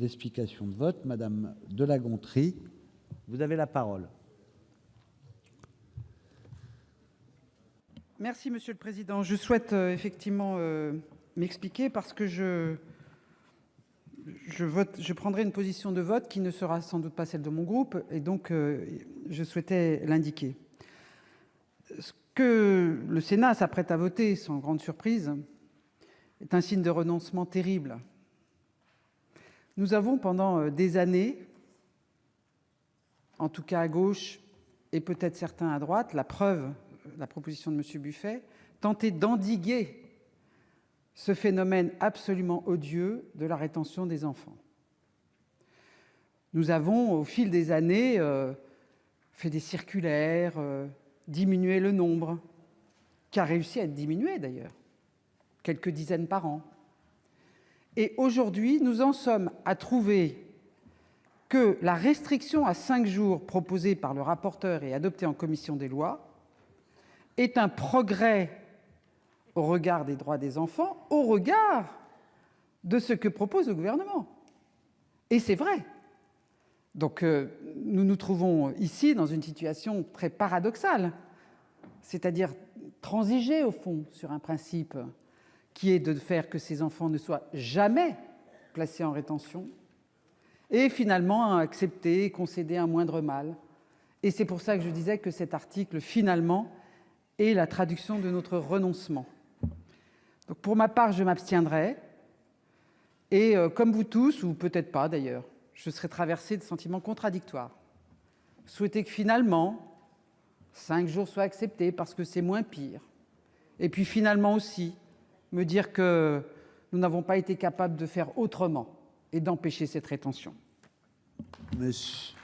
d'explication de vote. Madame de La Gontrie, vous avez la parole. Merci, Monsieur le Président. Je souhaite effectivement m'expliquer parce que je prendrai une position de vote qui ne sera sans doute pas celle de mon groupe, et donc je souhaitais l'indiquer. Ce que le Sénat s'apprête à voter, sans grande surprise, est un signe de renoncement terrible. Nous avons pendant des années, en tout cas à gauche et peut-être certains à droite, la preuve, la proposition de M. Buffet, tenté d'endiguer ce phénomène absolument odieux de la rétention des enfants. Nous avons, au fil des années, fait des circulaires, diminué le nombre, qui a réussi à être diminué d'ailleurs, quelques dizaines par an. Et aujourd'hui, nous en sommes à trouver que la restriction à 5 jours proposée par le rapporteur et adoptée en commission des lois est un progrès au regard des droits des enfants, au regard de ce que propose le gouvernement. Et c'est vrai. Donc nous nous trouvons ici dans une situation très paradoxale, c'est-à-dire transiger au fond sur un principe qui est de faire que ces enfants ne soient jamais placés en rétention, et finalement accepter, concéder un moindre mal. Et c'est pour ça que je disais que cet article, finalement, est la traduction de notre renoncement. Donc pour ma part, je m'abstiendrai. Et comme vous tous, ou peut-être pas d'ailleurs, je serai traversée de sentiments contradictoires. Souhaiter que finalement, 5 jours soient acceptés parce que c'est moins pire. Et puis finalement aussi, me dire que nous n'avons pas été capables de faire autrement et d'empêcher cette rétention. Monsieur